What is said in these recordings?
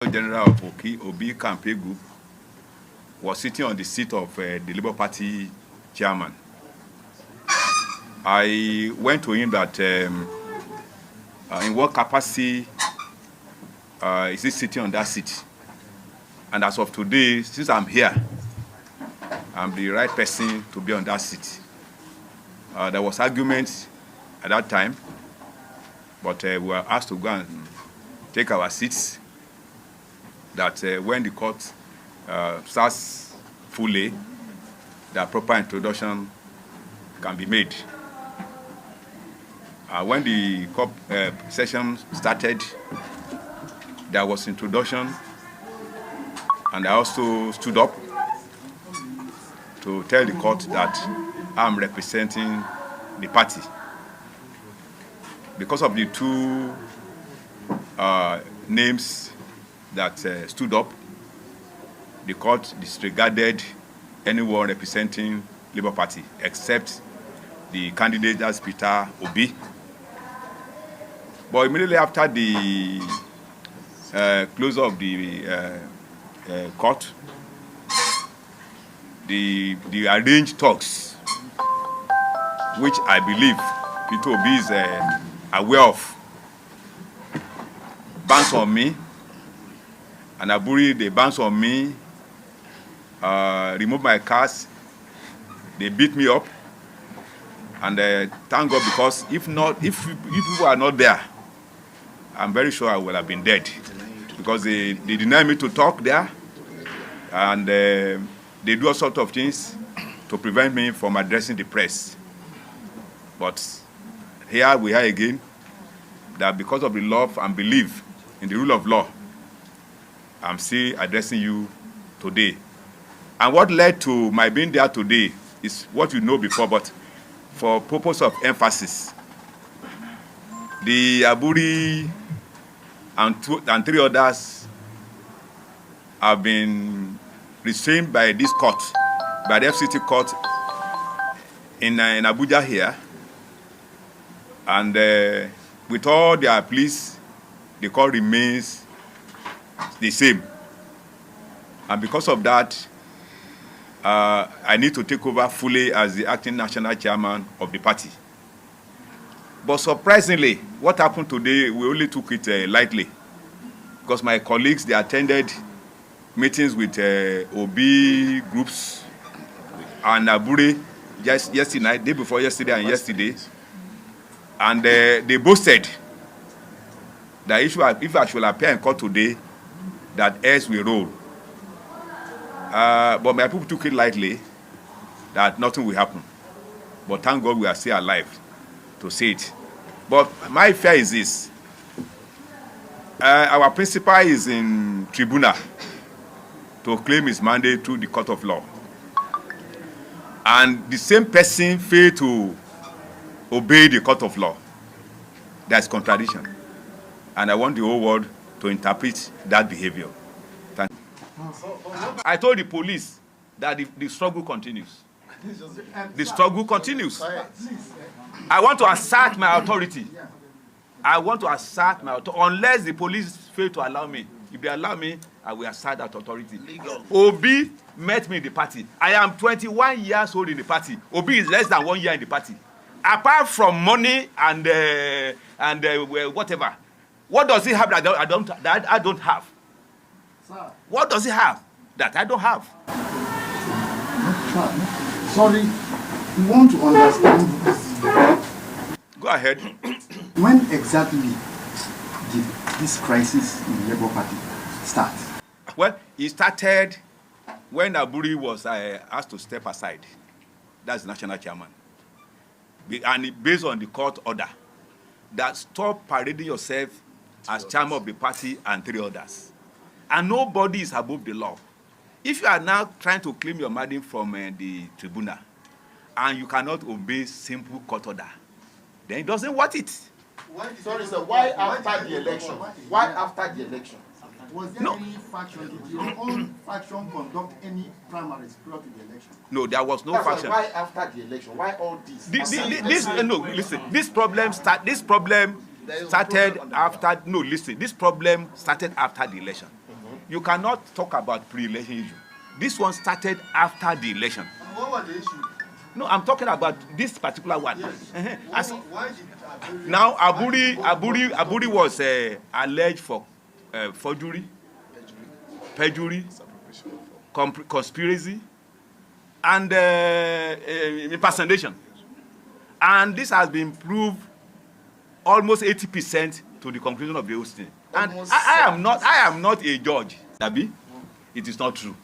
General of Obi campaign group was sitting on the seat of the Labour Party chairman. I went to him that in what capacity is he sitting on that seat? And as of today, since I'm here, I'm the right person to be on that seat. There was argument at that time, but we were asked to go and take our seats. That when the court starts fully, the proper introduction can be made. When the court session started, there was introduction, and I also stood up to tell the court that I'm representing the party. Because of the two names that stood up, the court disregarded anyone representing Labour Party except the candidate, that's Peter Obi. But immediately after the closure of the court, the arranged talks, which I believe Peter Obi is aware of, bounced on me. And Aburi, they bounced on me, removed my cars, they beat me up, and thank God, because if people are not there, I'm very sure I would have been dead, because they deny me to talk there, and they do all sorts of things to prevent me from addressing the press. But here we are again, that because of the love and belief in the rule of law, I'm still addressing you today. And what led to my being there today is what you know before, but for purpose of emphasis. The Aburi and three others have been restrained by this court, by the FCT court in Abuja here. And with all their pleas, the court remains the same. And because of that, I need to take over fully as the acting national chairman of the party. But surprisingly, what happened today, we only took it lightly, because my colleagues, they attended meetings with Obi groups and Aburi just yesterday night, day before yesterday and yesterday, and they boasted that if I should appear in court today, that heirs will roll. But my people took it lightly, that nothing will happen. But thank God we are still alive to see it. But my fear is this. Our principal is in tribunal to claim his mandate through the court of law. And the same person failed to obey the court of law. That's contradiction. And I want the whole world to interpret that behavior. Thank you. I told the police that the struggle continues. The struggle continues. I want to assert my authority. I want to assert my authority. Unless the police fail to allow me. If they allow me, I will assert that authority. Obi met me in the party. I am 21 years old in the party. Obi is less than 1 year in the party. Apart from money and whatever, what does he have that I don't have? Sir. What does he have that I don't have? Sorry, we want to understand this. Go ahead. When exactly did this crisis in the Labour Party start? Well, it started when Aburi was asked to step aside. That's the national chairman. And based on the court order, that stop parading yourself as chairman of the party and three others. And nobody is above the law. If you are now trying to claim your mandate from the tribunal and you cannot obey simple court order, then it doesn't worth it. Sorry, sir, why after the election? Why after the election? Was there any faction? Did your own faction conduct any primaries prior to the election? No, there was no faction. Why after the election? Why all this? This problem started after. No, listen. This problem started after the election. you cannot talk about pre-election issue. This one started after the election. What was the issue? No, I'm talking about this particular one. Yes. Why did Now, Aburi was alleged for forgery, perjury, conspiracy, and impersonation. And this has been proved almost 80% to the conclusion of the whole thing. And I am not a judge, Dabi. It is not true.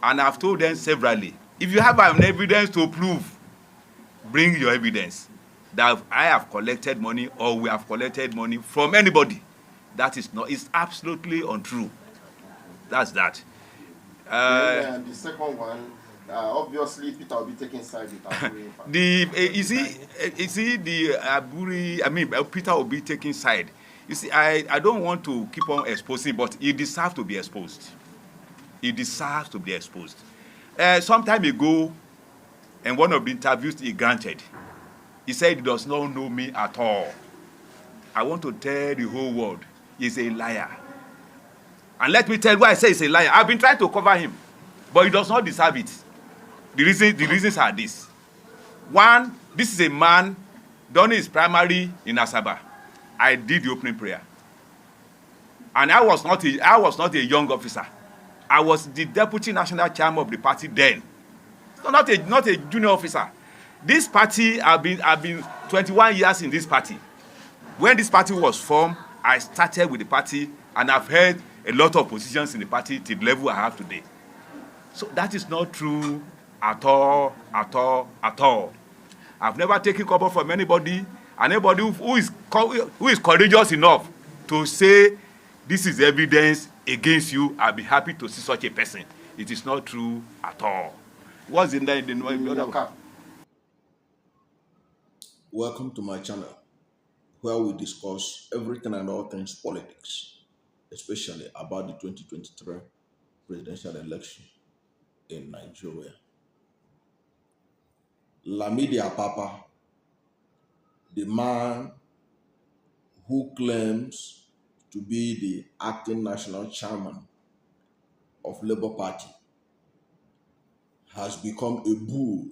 And I've told them severally, if you have an evidence to prove, bring your evidence that I have collected money or we have collected money from anybody. That is not, it's absolutely untrue. That's that. and the second one, obviously Peter will be taking side with Aburi. You see the Aburi, Peter will be taking side. You see, I don't want to keep on exposing, but he deserves to be exposed. He deserves to be exposed. Some time ago, in one of the interviews he granted, he said he does not know me at all. I want to tell the whole world, he's a liar. And let me tell you why I say he's a liar. I've been trying to cover him, but he does not deserve it. The reasons are this. One, this is a man done his primary in Asaba. I did the opening prayer. And I was not a young officer. I was the deputy national chairman of the party then. So not a junior officer. This party, I've been 21 years in this party. When this party was formed, I started with the party, and I've held a lot of positions in the party to the level I have today. So that is not true at all. I've never taken cover from anybody, and anybody who is courageous enough to say this is evidence against you, I'll be happy to see such a person. It is not true at all. What's in there? Welcome to my channel, where we discuss everything and all things politics, especially about the 2023 presidential election in Nigeria. Lamidi Apapa, the man who claims to be the acting national chairman of Labour Party, has become a bull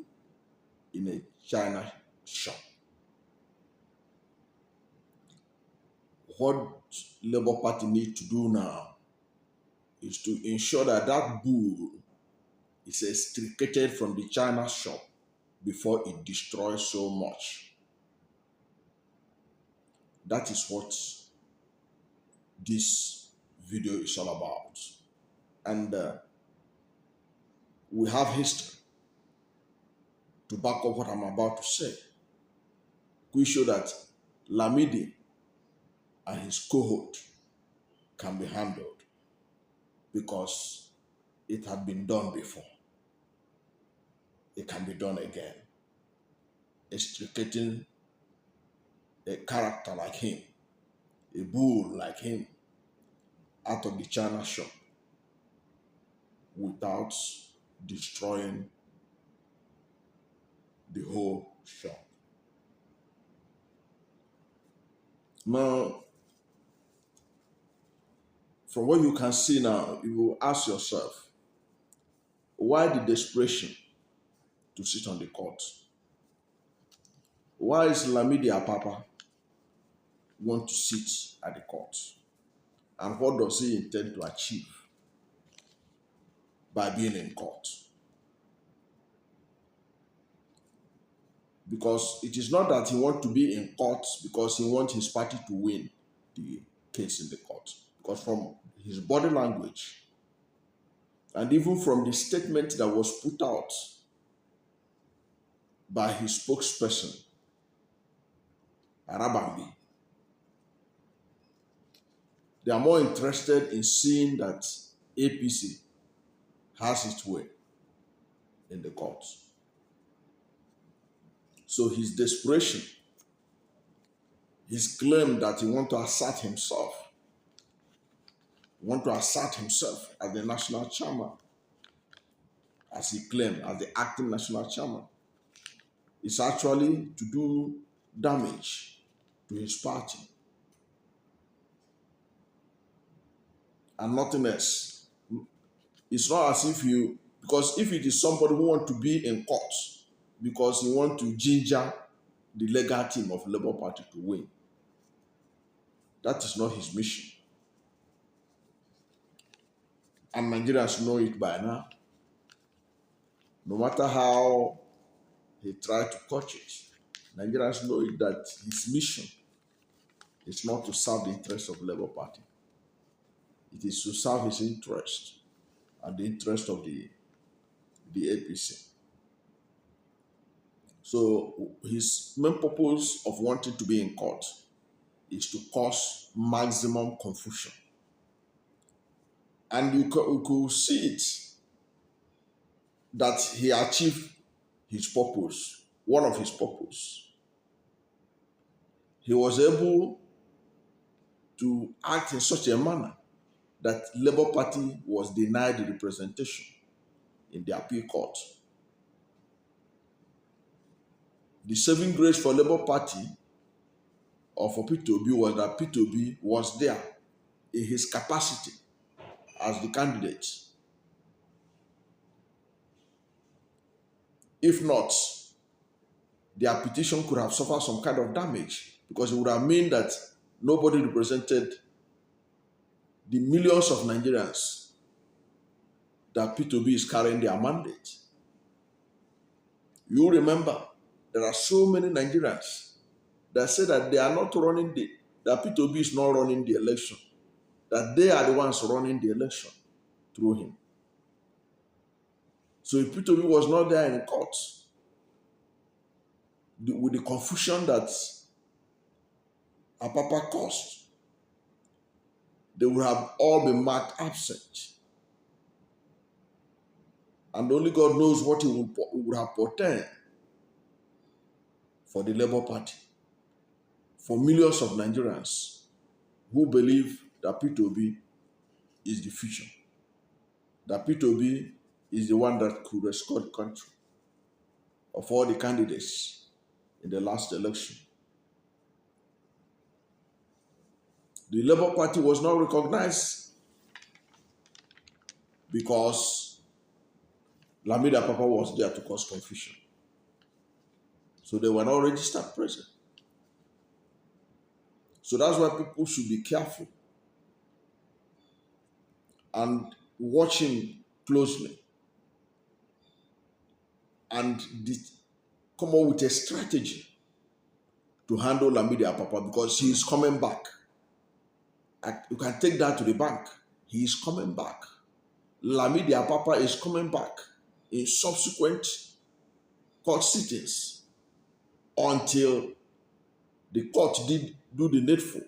in a China shop. What Labour Party needs to do now is to ensure that that bull is extricated from the China shop before it destroys so much. That is what this video is all about. And we have history to back up what I'm about to say. We show that Lamidi and his cohort can be handled because it had been done before. It can be done again. Extricating a character like him, a bull like him, out of the China shop without destroying the whole shop. Now, from what you can see now, you will ask yourself, why the desperation to sit on the court? Why is Lamidi Apapa want to sit at the court? And what does he intend to achieve by being in court? Because it is not that he wants to be in court because he wants his party to win the case in the court. Because from his body language and even from the statement that was put out by his spokesperson, Arabambi, they are more interested in seeing that APC has its way in the courts. So his desperation, his claim that he wants to assert himself, as the national chairman, as he claimed, as the acting national chairman, is actually to do damage to his party and nothing else. It's not as if because if it is somebody who wants to be in court because he wants to ginger the legal team of Labour Party to win, that is not his mission. And Nigerians know it by now. No matter how he tried to coach it, Nigerians know it that his mission is not to serve the interests of Labour Party. It is to serve his interest and the interest of the APC. So his main purpose of wanting to be in court is to cause maximum confusion. And you could see it that he achieved his purpose, one of his purpose. He was able to act in such a manner that Labour Party was denied the representation in the appeal court. The saving grace for Labour Party or for Peter Obi was that Peter Obi was there in his capacity as the candidate. If not, their petition could have suffered some kind of damage because it would have meant that nobody represented the millions of Nigerians that Peter Obi is carrying their mandate. You remember, there are so many Nigerians that say that they are not running that Peter Obi is not running the election, that they are the ones running the election through him. So if Peter Obi was not there in court, with the confusion that Apapa caused, they would have all been marked absent. And only God knows what it would have portended for the Labour Party, for millions of Nigerians who believe that Peter Obi is the future, that Peter Obi is the one that could restore the country of all the candidates in the last election. The Labour Party was not recognized because Lamidi Apapa was there to cause confusion. So they were not registered present. So that's why people should be careful and watching closely and come up with a strategy to handle Lamidi Apapa because he is coming back. You can take that to the bank. He is coming back. Lamidi Apapa is coming back in subsequent court sittings until the court did do the needful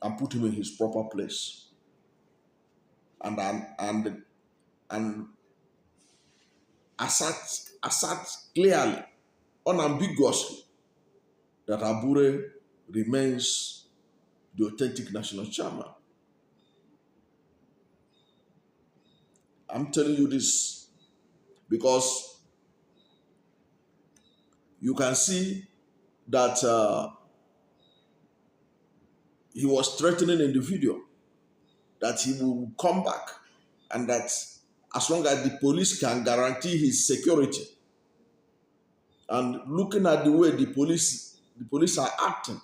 and put him in his proper place. And assert clearly, unambiguously, that Abure remains the authentic national chairman. I'm telling you this because you can see that he was threatening in the video that he will come back and that as long as the police can guarantee his security, and looking at the way the police are acting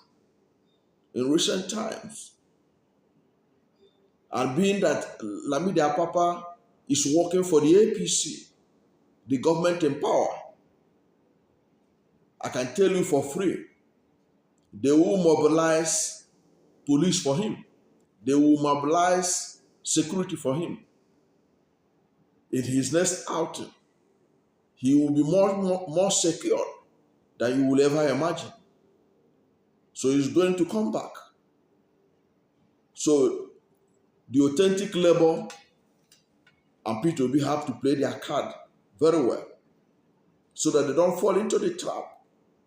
in recent times, and being that Lamidi Apapa is working for the APC, the government in power, I can tell you for free, they will mobilize police for him. They will mobilize security for him. In his next outing, he will be more secure than you will ever imagine. So he's going to come back. So the authentic Labour and Peter Obi have to play their card very well so that they don't fall into the trap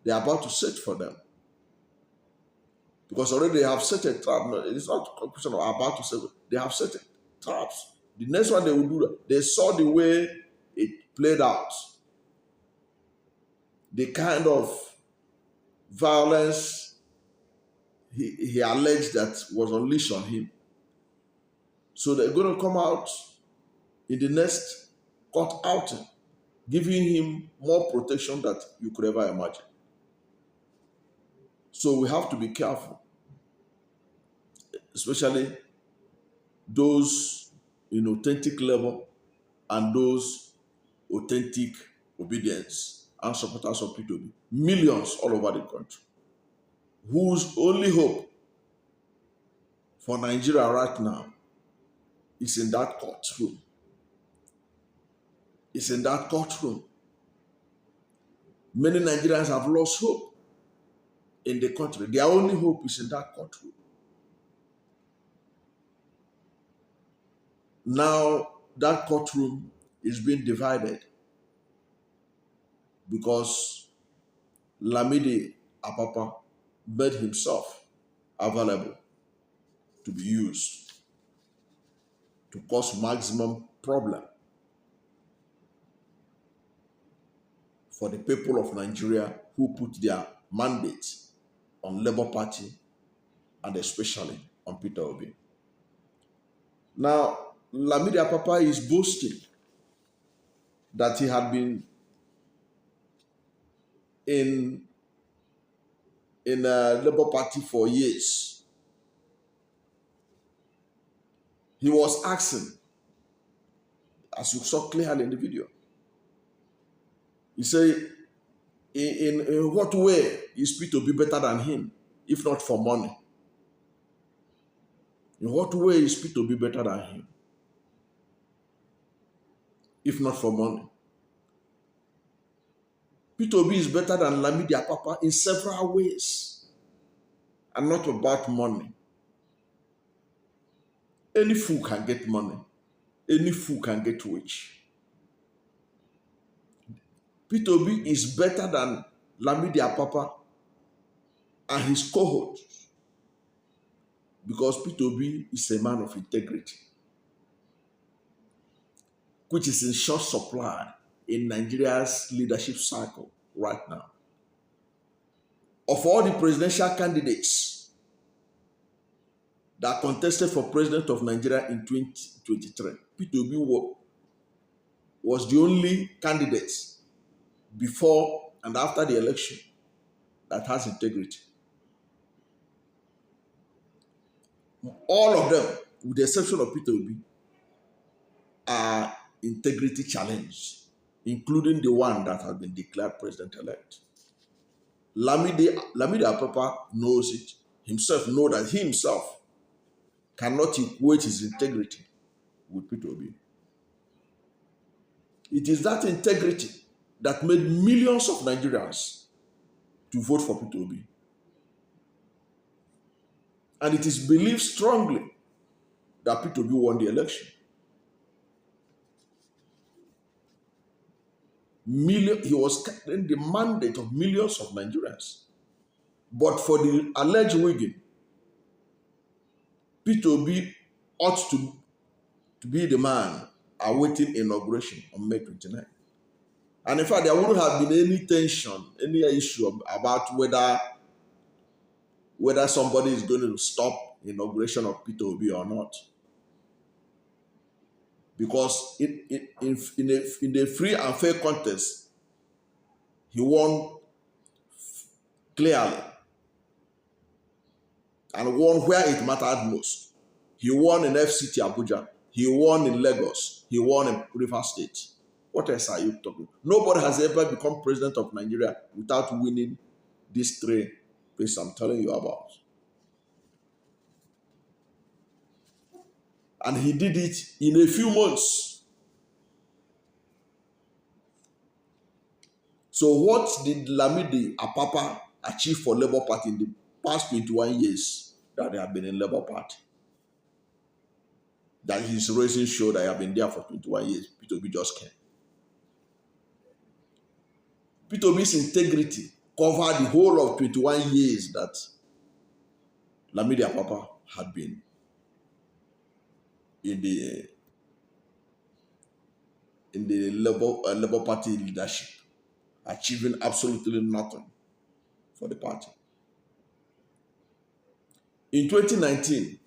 they are about to set for them. Because already they have set a trap. No, it's not a question of about to set. They have set traps. The next one they will do that. They saw the way it played out. The kind of violence he alleged that was unleashed on him. So they're going to come out in the next court outing, giving him more protection that you could ever imagine. So we have to be careful, especially those in authentic level and those authentic obedience and supporters of Peter Obi. Millions all over the country, whose only hope for Nigeria right now is in that courtroom. It's in that courtroom. Many Nigerians have lost hope in the country. Their only hope is in that courtroom. Now, that courtroom is being divided because Lamidi Apapa made himself available to be used to cause maximum problem for the people of Nigeria who put their mandate on Labour Party and especially on Peter Obi. Now, Lamidi Apapa is boasting that he had been in Labour Party for years. He was asking, as you saw clearly in the video, he said, in what way is Peter Obi better than him, if not for money? In what way is Peter Obi better than him, if not for money? Peter Obi is better than Lamidi Apapa in several ways, and not about money. Any fool can get money. Any fool can get rich. Peter Obi is better than Lamidi Apapa and his cohort because Peter Obi is a man of integrity, which is in short supply in Nigeria's leadership cycle right now. Of all the presidential candidates that contested for president of Nigeria in 2023, Peter Obi was the only candidate before and after the election that has integrity. All of them, with the exception of Peter Obi, are integrity challenged, including the one that has been declared president-elect. Lamidi Apapa knows it. Himself knows that he himself cannot equate his integrity with Peter Obi. It is that integrity that made millions of Nigerians to vote for Peter Obi. And it is believed strongly that Peter Obi won the election. He was carrying the mandate of millions of Nigerians. But for the alleged rigging, Peter Obi ought to be the man awaiting inauguration on May 29. And in fact, there wouldn't have been any tension, any issue about whether somebody is going to stop inauguration of Peter Obi or not. Because in a free and fair contest, he won clearly and won where it mattered most. He won in FCT Abuja. He won in Lagos. He won in Rivers State. What else are you talking? Nobody has ever become president of Nigeria without winning these three places I'm telling you about. And he did it in a few months. So what did Lamidi Apapa achieve for Labour Party in the past 21 years that they have been in Labour Party? That his raising showed that he have been there for 21 years. Peter Obi just came. Peter Obi's integrity covered the whole of 21 years that Lamidi Apapa had been in the Labour Party leadership, achieving absolutely nothing for the party. In 2019,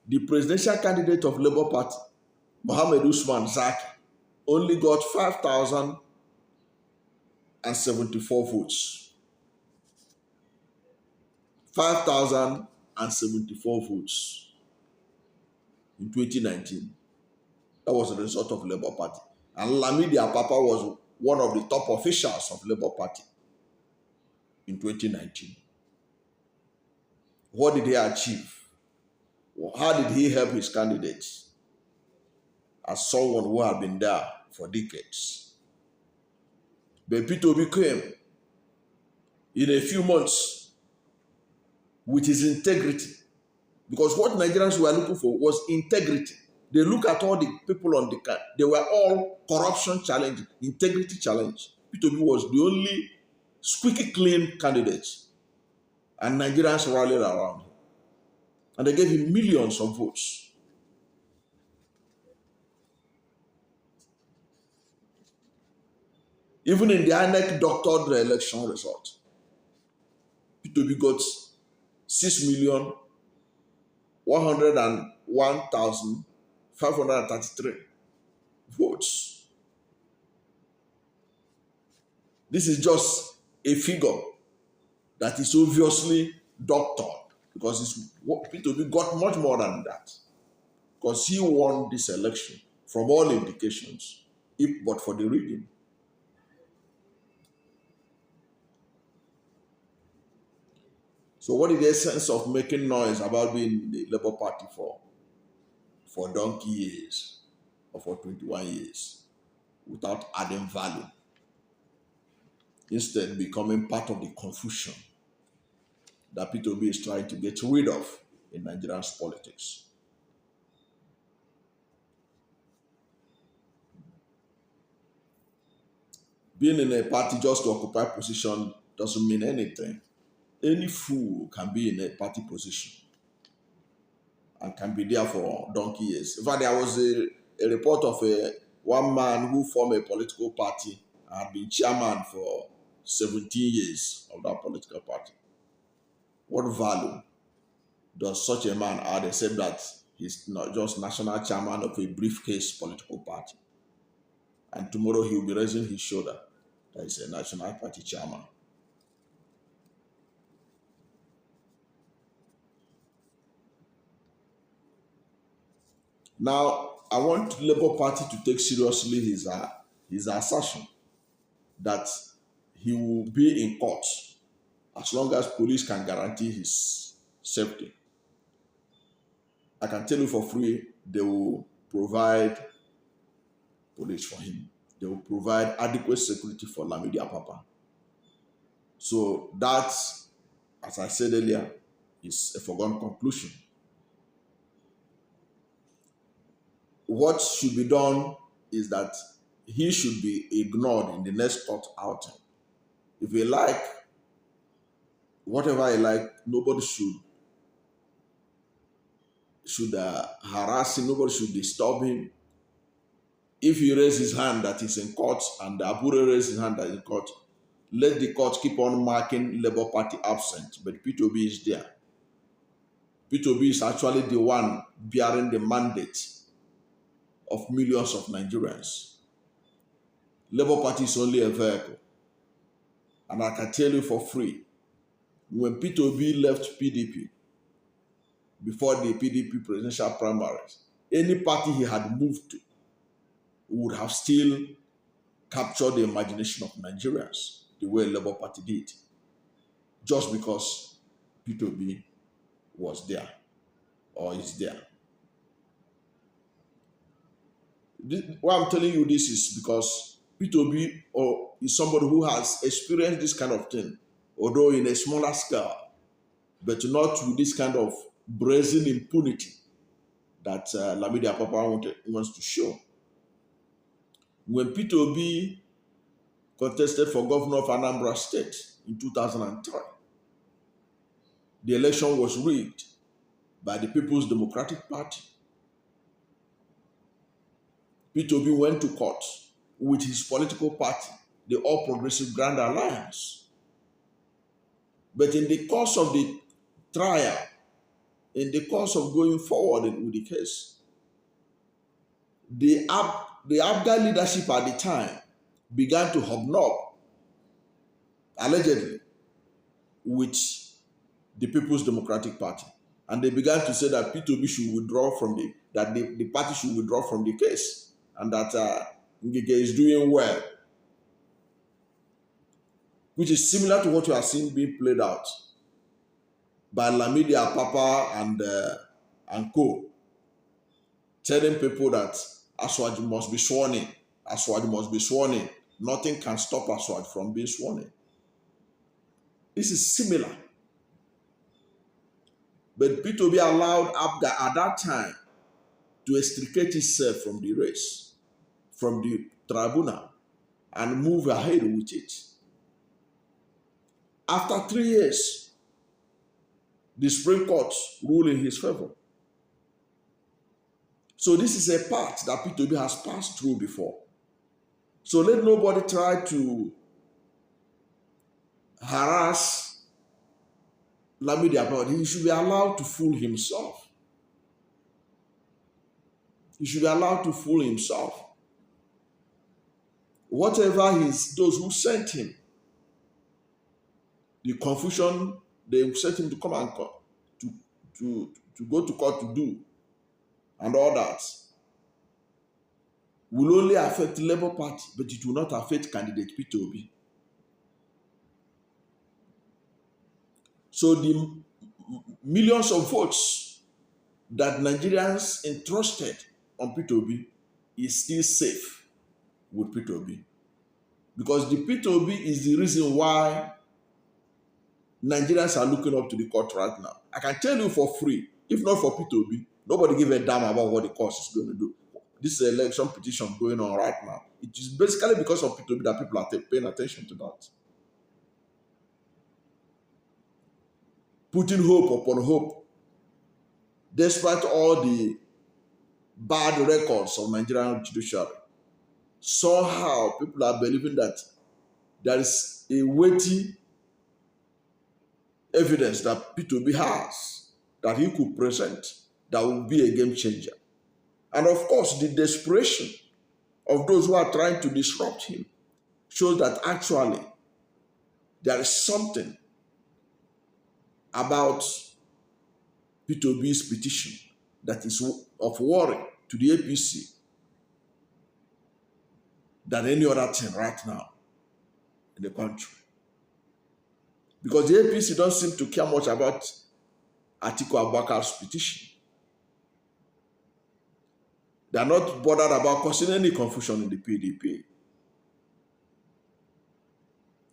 the presidential candidate of Labour Party, Mohammed Usman Zaki, only got 5,074 votes. 5,074 votes in 2019. That was the result of Labour Party. And Lamidi Apapa was one of the top officials of Labour Party in 2019. What did he achieve? How did he help his candidates as someone who had been there for decades? But Peter Obi came in a few months with his integrity. Because what Nigerians were looking for was integrity. They look at all the people on the card. They were all corruption challenge, integrity challenge. Peter Obi was the only squeaky clean candidate. And Nigerians rallied around him. And they gave him millions of votes. Even in the INEC doctored the election result, Peter Obi got 6,101,533 votes. This is just a figure that is obviously doctored, because Peter Obi got much more than that, because he won this election from all indications, if but for the reading. So what is the essence of making noise about being in the Labour Party for donkey years or for 21 years without adding value? Instead, becoming part of the confusion that Peter Obi is trying to get rid of in Nigeria's politics. Being in a party just to occupy position doesn't mean anything. Any fool can be in a party position and can be there for donkey years. In fact, there was a report of one man who formed a political party and had been chairman for 17 years of that political party. What value does such a man add except that he's not just national chairman of a briefcase political party? And tomorrow he will be raising his shoulder that he's a national party chairman. Now, I want Labour Party to take seriously his assertion that he will be in court as long as police can guarantee his safety. I can tell you for free, they will provide police for him. They will provide adequate security for Lamidi Apapa. So that, as I said earlier, is a foregone conclusion. What should be done is that he should be ignored in the next court outing. If he like, whatever he like, nobody should harass him, nobody should disturb him. If he raises his hand that he's in court and the Abure raises his hand that he's in court, let the court keep on marking Labour Party absent, but Peter Obi is there. Peter Obi is actually the one bearing the mandate of millions of Nigerians. Labour Party is only a vehicle. And I can tell you for free, when Peter Obi left PDP, before the PDP presidential primaries, any party he had moved to would have still captured the imagination of Nigerians the way Labour Party did, just because Peter Obi was there or is there. Why I'm telling you this is because Peter Obi is somebody who has experienced this kind of thing, although in a smaller scale, but not with this kind of brazen impunity that Lamidi Apapa wants to show. When Peter Obi contested for governor of Anambra State in 2003, the election was rigged by the People's Democratic Party. Peter Obi went to court with his political party, the All Progressive Grand Alliance. But in the course of the trial, in the course of going forward with the case, the APGA leadership at the time began to hobnob, allegedly, with the People's Democratic Party. And they began to say that Peter Obi should withdraw from the party should withdraw from the case, and that Ngige is doing well, which is similar to what you are seeing being played out by Lamidi Apapa and co, telling people that Aswad must be sworn in. Aswad must be sworn in. Nothing can stop Aswad from being sworn in. This is similar. But Peter Obi allowed APGA at that time to extricate itself from the race, from the tribunal, and move ahead with it. After 3 years, the Supreme Court ruled in his favor. So this is a path that Peter Obi has passed through before. So let nobody try to harass Lamidi Apapa. He should be allowed to fool himself. He should be allowed to fool himself. Whatever those who sent him, the confusion they sent him to come and to go to court to do, and all that, will only affect the Labour Party, but it will not affect candidate Peter Obi. So the millions of votes that Nigerians entrusted on Peter Obi is still safe with Peter Obi. Because the Peter Obi is the reason why Nigerians are looking up to the court right now. I can tell you for free, if not for Peter Obi, nobody give a damn about what the court is going to do. This is an election petition going on right now. It is basically because of Peter Obi that people are paying attention to that. Putting hope upon hope, despite all the bad records of Nigerian judiciary. Somehow people are believing that there is a weighty evidence that Peter Obi has that he could present that will be a game changer. And of course, the desperation of those who are trying to disrupt him shows that actually there is something about Peter Obi's petition that is of worry to the APC than any other thing right now in the country. Because the APC don't seem to care much about Atiku Abubakar's petition. They are not bothered about causing any confusion in the PDP.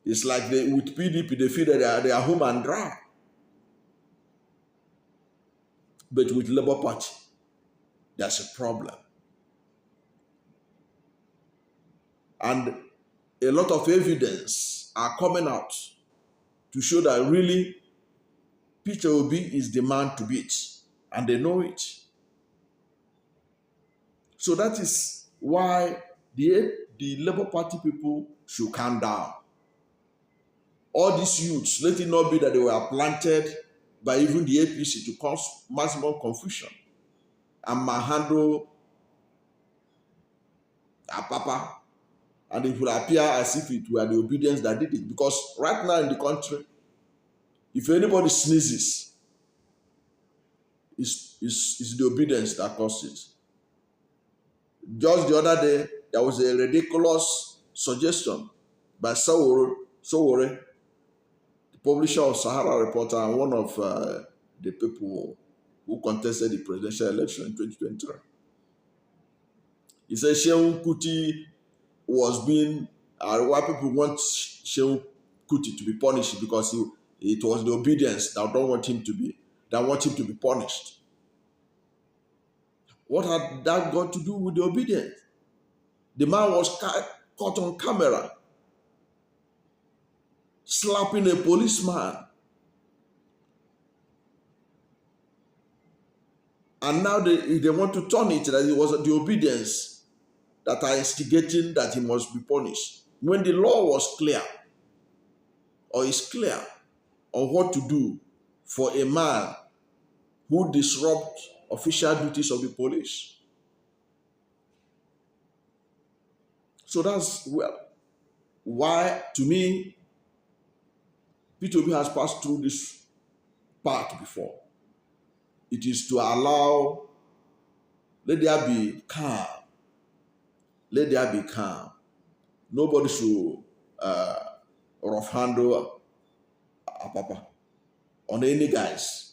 It's like with PDP, they feel that they are home and dry. But with Labour Party, there's a problem. And a lot of evidence are coming out to show that really Peter Obi is the man to beat, and they know it. So that is why the Labour Party people should calm down. All these youths, let it not be that they were planted by even the APC to cause maximum confusion and manhandle Apapa, and it will appear as if it were the obedience that did it. Because right now in the country, if anybody sneezes, it's the obedience that causes it. Just the other day, there was a ridiculous suggestion by Sowore, the publisher of Sahara Reporter and one of the people who contested the presidential election in 2023. He said Shehu Kuti was being, why people want Shehu Kuti to be punished because it was the obedience that want him to be punished. What had that got to do with the obedience? The man was caught on camera slapping a policeman. And now they want to turn it that it was the obedience that are instigating that he must be punished. When the law was clear, or is clear, on what to do for a man who disrupt official duties of the police. So that's why, to me, Peter Obi has passed through this part before. It is to allow, let there be calm. Let there be calm. Nobody should rough handle Apapa on any guys.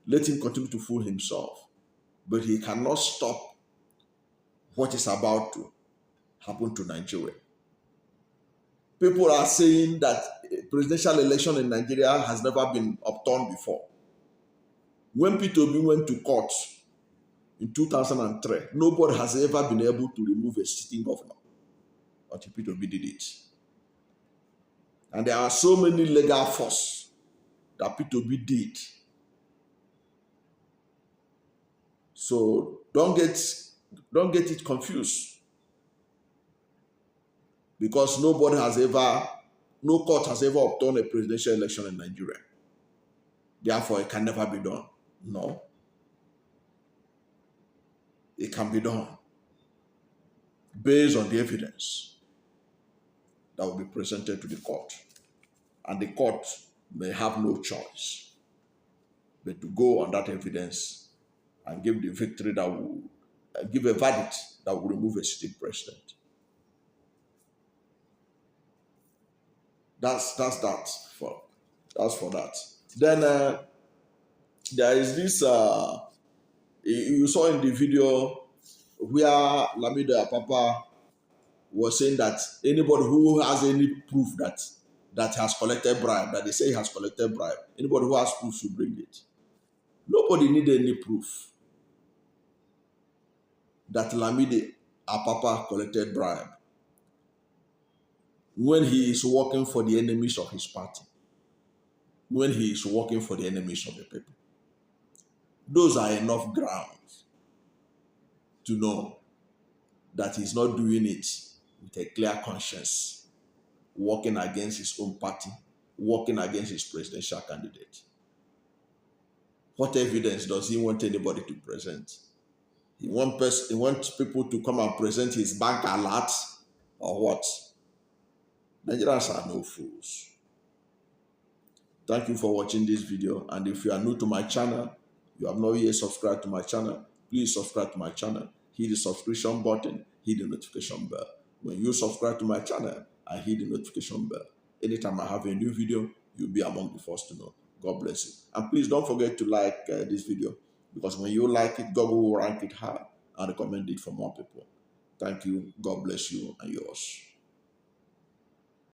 Let him continue to fool himself. But he cannot stop what is about to happen to Nigeria. People are saying that presidential election in Nigeria has never been upturned before. When Peter Obi went to court in 2003, nobody has ever been able to remove a sitting governor until Peter Obi did it. And there are so many legal force that Peter Obi did. So don't get it confused. Because no court has ever upturned a presidential election in Nigeria. Therefore, it can never be done. No. It can be done based on the evidence that will be presented to the court. And the court may have no choice but to go on that evidence and give the victory that will give a verdict that will remove a sitting president. That's for that. Then there is this you saw in the video where Lamidi Apapa was saying that anybody who has any proof that has collected bribe, that they say he has collected bribe, anybody who has proof should bring it. Nobody need any proof that Lamidi Apapa collected bribe when he is working for the enemies of his party, when he is working for the enemies of the people. Those are enough grounds to know that he's not doing it with a clear conscience, working against his own party, working against his presidential candidate. What evidence does he want anybody to present? He wants people to come and present his bank alert or what? Nigerians are no fools. Thank you for watching this video. And if you are new to my channel, you have not yet subscribed to my channel, please subscribe to my channel. Hit the subscription button, hit the notification bell. When you subscribe to my channel and hit the notification bell, anytime I have a new video, you'll be among the first to know. God bless you. And please don't forget to like this video, because when you like it, God will rank it high and recommend it for more people. Thank you. God bless you and yours.